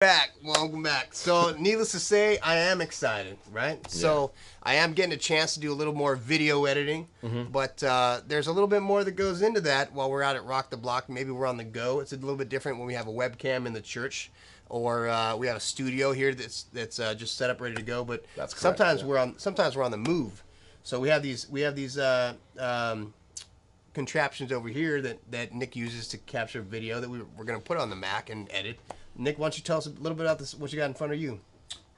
Welcome back. So, needless to say, I am excited, right? So, I am getting a chance to do a little more video editing, but there's a little bit more that goes into that while we're out at Rock the Block. Maybe we're on the go. It's a little bit different when we have a webcam in the church, or we have a studio here that's just set up ready to go. But That's correct, sometimes yeah. sometimes we're on the move. So we have these contraptions over here that Nick uses to capture video that we're going to put on the Mac and edit. Nick, why don't you tell us a little bit about this? What you got in front of you?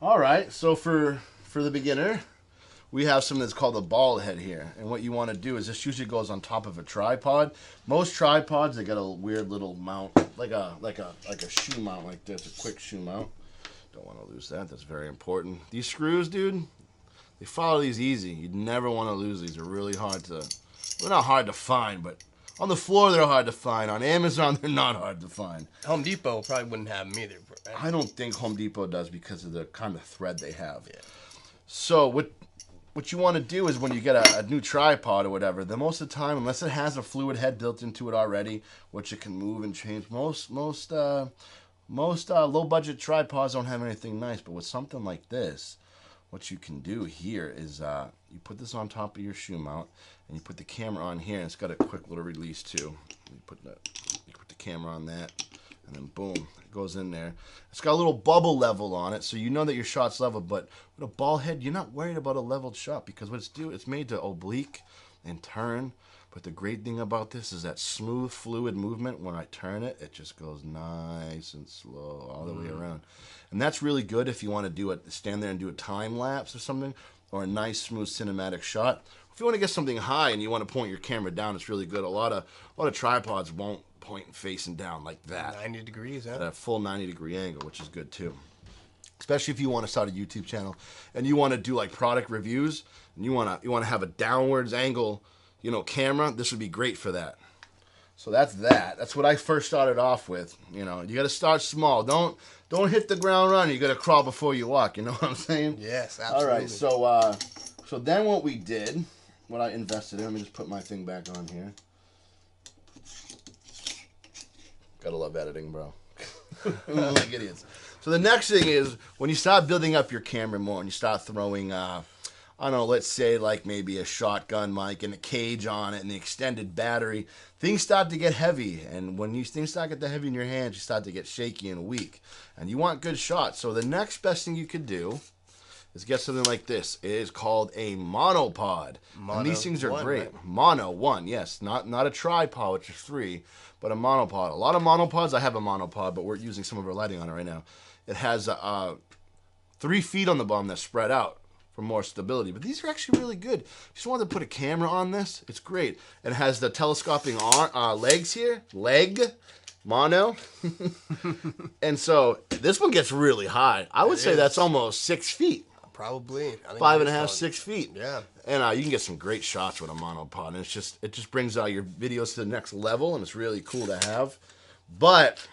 All right, so for the beginner, we have something that's called a ball head here. And what you want to do is this usually goes on top of a tripod. Most tripods, they got a weird little mount, like a shoe mount like this, a quick shoe mount. Don't want to lose that. That's very important. These screws, dude, they follow these easy. You'd never want to lose these. They're really hard to, well, not hard to find, but on the floor they're hard to find. On Amazon, they're not hard to find. Home Depot probably wouldn't have them either. Right? I don't think Home Depot does because of the kind of thread they have. Yeah. So what you want to do is when you get a new tripod or whatever, then most of the time, unless it has a fluid head built into it already, which it can move and change, most low budget tripods don't have anything nice. But with something like this, what you can do here is you put this on top of your shoe mount and you put the camera on here, and it's got a quick little release too. You put the camera on that, and then boom, it goes in there. It's got a little bubble level on it, so you know that your shot's level. But with a ball head, you're not worried about a leveled shot because what it's made to oblique and turn. But the great thing about this is that smooth, fluid movement. When I turn it, it just goes nice and slow all the way around. And that's really good if you want to do it, stand there and do a time lapse or something, or a nice, smooth cinematic shot. If you want to get something high and you want to point your camera down, it's really good. A lot of tripods won't point facing down like that. 90 degrees, huh? At a full 90-degree angle, which is good too. Especially if you want to start a YouTube channel and you want to do like product reviews and you want to have a downwards angle, camera. This would be great for that. So that's that. That's what I first started off with. You got to start small. Don't hit the ground running. You got to crawl before you walk. You know what I'm saying? Yes, absolutely. All right. So then what we did, what I invested in. Let me just put my thing back on here. Gotta love editing, bro. Like idiots. So the next thing is when you start building up your camera more and you start throwing, I don't know, let's say like maybe a shotgun mic and a cage on it and the extended battery, things start to get heavy. And when these things start to get heavy in your hands, you start to get shaky and weak. And you want good shots. So the next best thing you could do is get something like this. It is called a monopod. And these things are great. Right? Mono one, yes. Not a tripod, which is 3, but a monopod. A lot of monopods, I have a monopod, but we're using some of our lighting on it right now. It has 3 feet on the bottom that spread out for more stability. But these are actually really good. If you just want to put a camera on this, it's great. It has the telescoping legs here. Mono. And so this one gets really high. I would say that's almost 6 feet. Probably. I think 5.5, 6 feet. Yeah. And you can get some great shots with a monopod. And it just brings out your videos to the next level, and it's really cool to have. But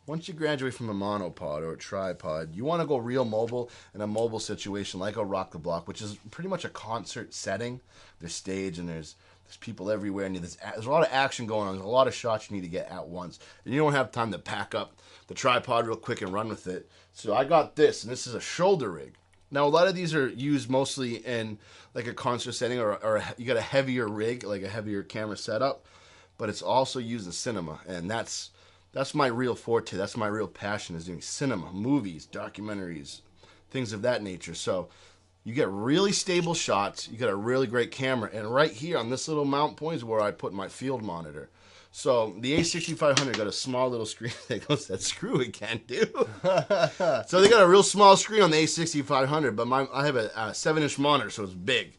once you graduate from a monopod or a tripod, you want to go real mobile in a mobile situation like a Rock the Block, which is pretty much a concert setting. There's stage and there's people everywhere, and there's a lot of action going on. There's a lot of shots you need to get at once. And you don't have time to pack up the tripod real quick and run with it. So I got this, and this is a shoulder rig. Now, a lot of these are used mostly in like a concert setting or you got a heavier rig, like a heavier camera setup, but it's also used in cinema, and that's my real forte. That's my real passion, is doing cinema, movies, documentaries, things of that nature. So you get really stable shots. You got a really great camera. And right here on this little mount point is where I put my field monitor. So the A6500 got a small little screen. There goes that screw again, dude. So they got a real small screen on the A6500, but I have a 7-inch monitor, so it's big.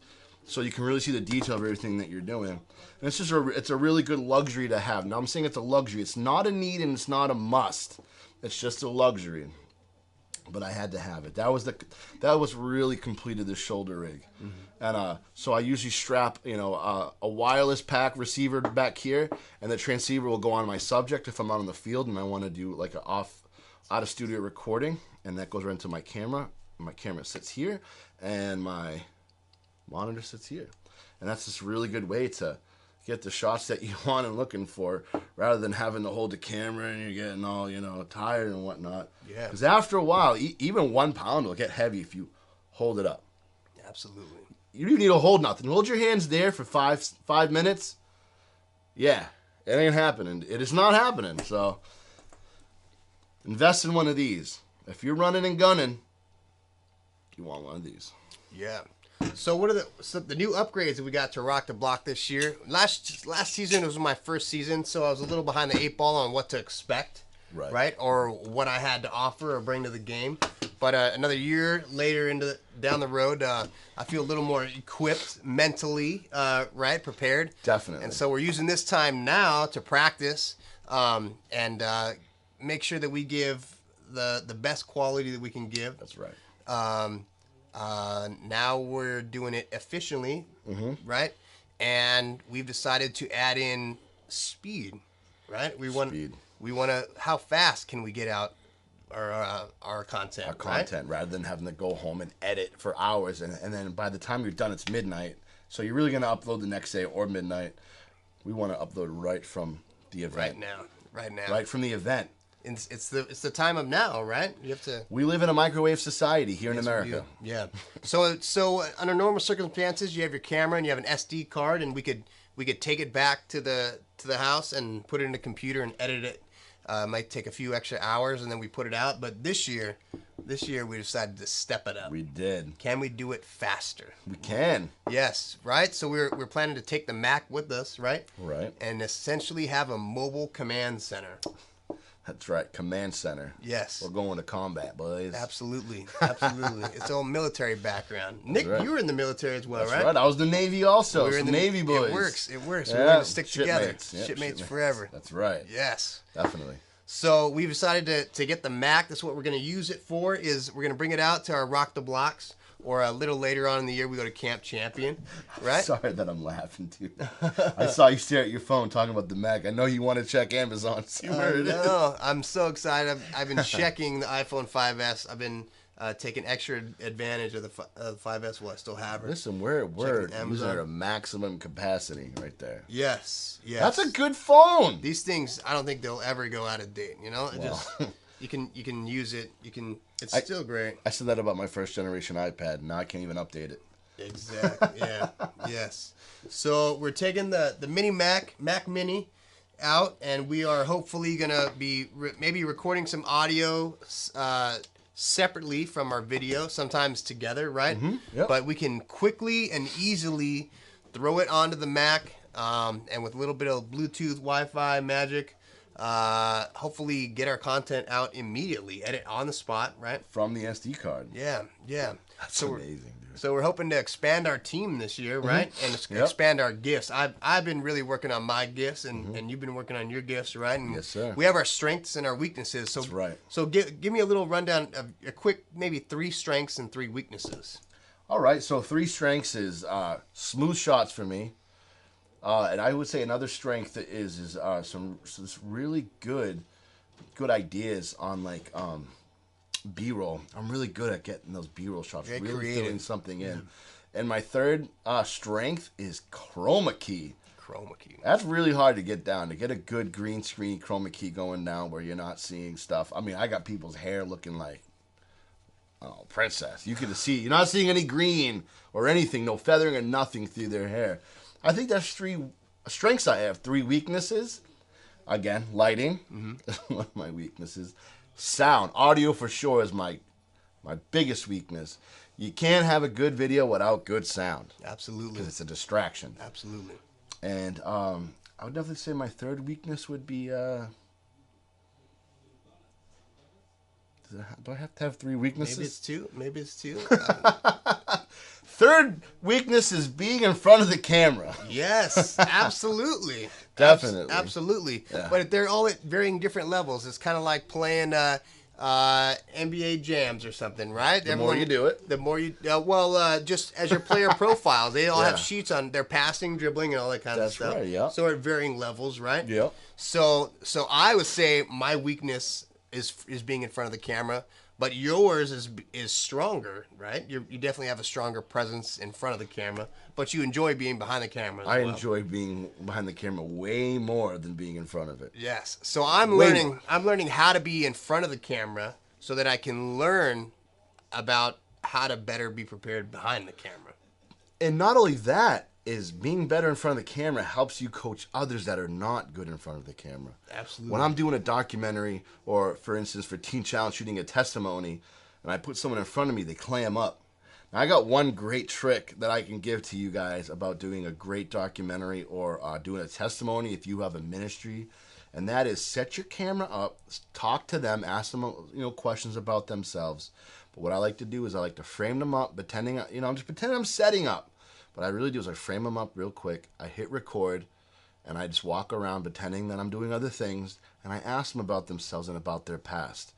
So you can really see the detail of everything that you're doing. And it's just it's a really good luxury to have. Now I'm saying it's a luxury. It's not a need and it's not a must. It's just a luxury. But I had to have it. That was really completed the shoulder rig. And so I usually strap a wireless pack receiver back here, and the transceiver will go on my subject if I'm out in the field and I want to do like out of studio recording, and that goes right into my camera. My camera sits here and my monitor sits here, and that's just a really good way to get the shots that you want and looking for, rather than having to hold the camera and you're getting all, tired and whatnot. Yeah. Because after a while, even 1 pound will get heavy if you hold it up. Absolutely. You don't need to hold nothing. Hold your hands there for five minutes. Yeah, it ain't happening. It is not happening. So invest in one of these. If you're running and gunning, you want one of these. Yeah. So what are the new upgrades that we got to Rock the Block this year? Last season was my first season, so I was a little behind the 8 ball on what to expect, right? Or what I had to offer or bring to the game. But another year later down the road, I feel a little more equipped mentally, right, prepared. Definitely. And so we're using this time now to practice and make sure that we give the best quality that we can give. That's right. Now we're doing it efficiently, right? And we've decided to add in speed, right? We want to. How fast can we get out our content? Our content, rather than having to go home and edit for hours, and then by the time you're done, it's midnight. So you're really gonna upload the next day or midnight. We want to upload right from the event. Right now. Right from the event. It's the time of now, right? You have to. We live in a microwave society here in America. Yeah. So under normal circumstances, you have your camera and you have an SD card, and we could take it back to the house and put it in the computer and edit it. Might take a few extra hours, and then we put it out. But this year we decided to step it up. We did. Can we do it faster? We can. Yes, right. So we're planning to take the Mac with us, right? Right. And essentially have a mobile command center. That's right, command center. Yes. We're going to combat, boys. Absolutely. It's all military background. Nick, you were in the military as well, That's right? right. I was the Navy also. We were Navy boys. It works. Yeah. We're going to stick together. Yep, Shipmates forever. That's right. Yes. Definitely. So we've decided to get the Mac. That's what we're going to use it for. Is we're going to bring it out to our Rock the Blocks, or a little later on in the year we go to Camp Champion, right? Sorry that I'm laughing, dude. I saw you stare at your phone talking about the Mac. I know you want to check Amazon. No, I'm so excited. I've been checking the iPhone 5S. I've been taking extra advantage of the 5S while I still have her. Listen, we're using her to maximum capacity right there. Yes. That's a good phone. These things, I don't think they'll ever go out of date. You can use it. It's still great. I said that about my first generation iPad. Now I can't even update it. Exactly. Yeah. Yes. So we're taking the mini Mac Mini out, and we are hopefully gonna be maybe recording some audio separately from our video, sometimes together, right? Yep. But we can quickly and easily throw it onto the Mac, and with a little bit of Bluetooth, Wi-Fi magic. Hopefully get our content out immediately, edit on the spot, right? From the SD card. Yeah. That's amazing, dude. So we're hoping to expand our team this year, right? And expand our gifts. I've been really working on my gifts, and you've been working on your gifts, right? And yes, sir. We have our strengths and our weaknesses. So, that's right. So give me a little rundown of a quick, maybe 3 strengths and 3 weaknesses. All right. So 3 strengths is smooth shots for me. And I would say another strength is some really good ideas on like B-roll. I'm really good at getting those B-roll shots, Very really creative. filling something in. And my third strength is chroma key. Chroma key. That's really hard to get down. To get a good green screen chroma key going down where you're not seeing stuff. I mean, I got people's hair looking like, oh, princess. You can see, you're not seeing any green or anything, no feathering or nothing through their hair. I think that's 3 strengths I have. 3 weaknesses. Again, lighting. One of my weaknesses. Sound. Audio for sure is my biggest weakness. You can't have a good video without good sound. Absolutely. Because it's a distraction. Absolutely. And I would definitely say my third weakness would be... do I have to have 3 weaknesses? Maybe it's 2. Third weakness is being in front of the camera. Yes, absolutely. Definitely. Absolutely. Yeah. But they're all at varying different levels. It's kind of like playing NBA jams or something, right? The more you do it. The more you... just as your player profiles, they all have sheets on their passing, dribbling, and all that kind of stuff. That's right, yeah. So at varying levels, right? Yeah. So I would say my weakness is being in front of the camera. but yours is stronger, right? You definitely have a stronger presence in front of the camera, but you enjoy being behind the camera as I well. enjoy being behind the camera way more than being in front of it. Yes. So I'm Way learning. more. I'm learning how to be in front of the camera so that I can learn about how to better be prepared behind the camera. And not only that, is being better in front of the camera helps you coach others that are not good in front of the camera. Absolutely. When I'm doing a documentary, or for instance for Teen Challenge shooting a testimony, and I put someone in front of me, they clam up. Now, I got one great trick that I can give to you guys about doing a great documentary or doing a testimony if you have a ministry, and that is set your camera up, talk to them, ask them questions about themselves. But what I like to do is I like to frame them up, pretending I'm just pretending I'm setting up. What I really do is I frame them up real quick, I hit record, and I just walk around pretending that I'm doing other things, and I ask them about themselves and about their past.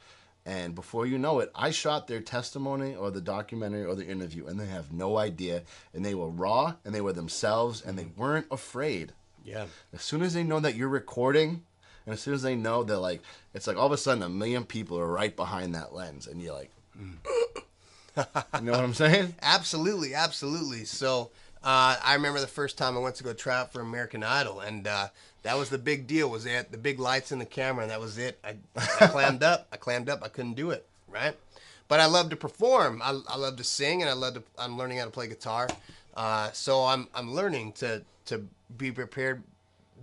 And before you know it, I shot their testimony or the documentary or the interview, and they have no idea. And they were raw, and they were themselves, and they weren't afraid. Yeah. As soon as they know that you're recording, and as soon as they know that, it's like all of a sudden 1 million people are right behind that lens, and you're like, you know what I'm saying? Absolutely, absolutely. So I remember the first time I went to go try out for American Idol, and that was the big deal. Was that the big lights in the camera, and that was it. I clammed up. I couldn't do it, right? But I love to perform. I love to sing, and I'm learning how to play guitar. So I'm learning to be prepared,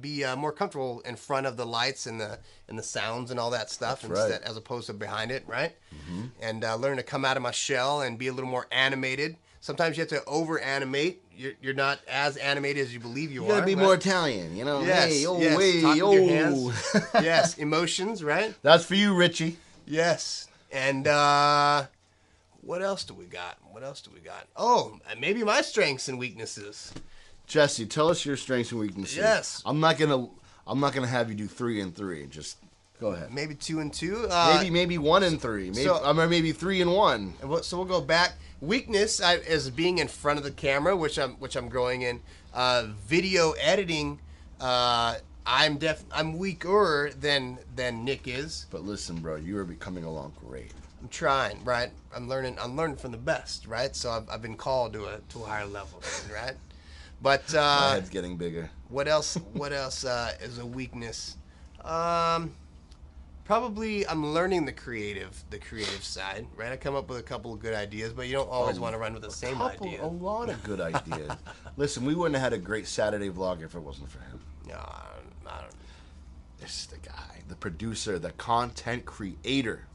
be more comfortable in front of the lights and the sounds and all that stuff, That's right. as opposed to behind it, right? Mm-hmm. And learn to come out of my shell and be a little more animated. Sometimes you have to over animate. You're not as animated as you believe you are. You gotta be right? more Italian, you know? Yes, Hey, oh, yes. hey, Talk with oh. your hands. Yes, emotions, right? That's for you, Richie. Yes. And what else do we got? Oh, maybe my strengths and weaknesses. Jesse, tell us your strengths and weaknesses. Yes. I'm not gonna have you do 3 and 3. Just go ahead. Maybe 2 and 2. Maybe 1 and 3. Maybe 3 and 1. So we'll go back. Weakness is being in front of the camera, which I'm growing in. Video editing, I'm weaker than Nick is. But listen, bro, you are becoming along great. I'm trying, right? I'm learning from the best, right? So I've been called to a higher level, right? But My head's getting bigger. what else is a weakness? Probably I'm learning the creative side, right? I come up with a couple of good ideas, but you don't always want to run with the same idea. A lot of good ideas. Listen, we wouldn't have had a great Saturday vlog if it wasn't for him. No, I don't. This is the guy, the producer, the content creator.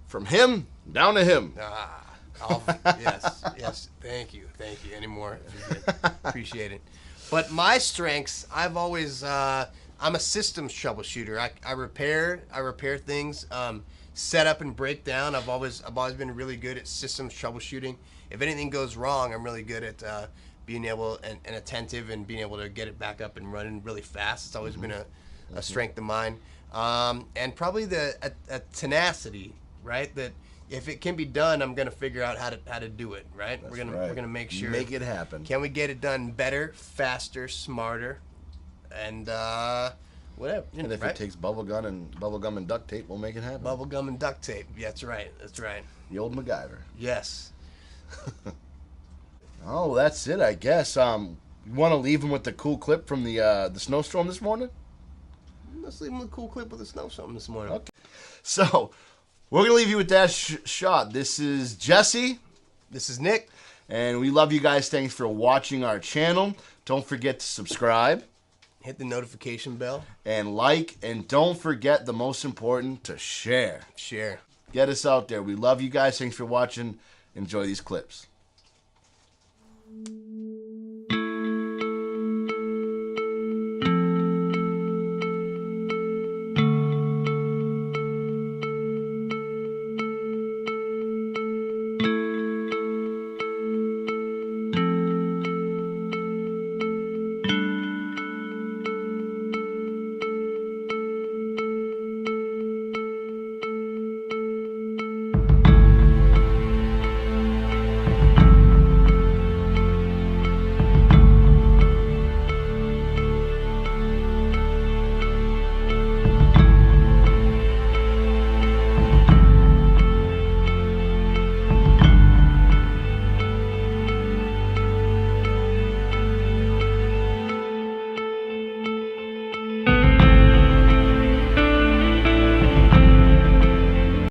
From him down to him. Yes. Thank you. Any more? Appreciate it. But my strengths, I've always, I'm a systems troubleshooter. I repair things, set up and break down. I've always been really good at systems troubleshooting. If anything goes wrong, I'm really good at being able and attentive and being able to get it back up and running really fast. It's always been a strength of mine. And probably a tenacity, right? That if it can be done, I'm gonna figure out how to do it, right? That's We're gonna make sure. Make it happen. Can we get it done better, faster, smarter, and whatever? And if right? it takes bubble gum and duct tape, we'll make it happen. Bubble gum and duct tape. Yeah, that's right. The old MacGyver. Yes. Oh, that's it, I guess. You want to leave him with the cool clip from the snowstorm this morning? Let's leave him a cool clip with a snowstorm this morning. Okay. So, we're going to leave you with that shot. This is Jesse. This is Nick. And we love you guys. Thanks for watching our channel. Don't forget to subscribe. Hit the notification bell. And like. And don't forget, the most important, to share. Share. Get us out there. We love you guys. Thanks for watching. Enjoy these clips.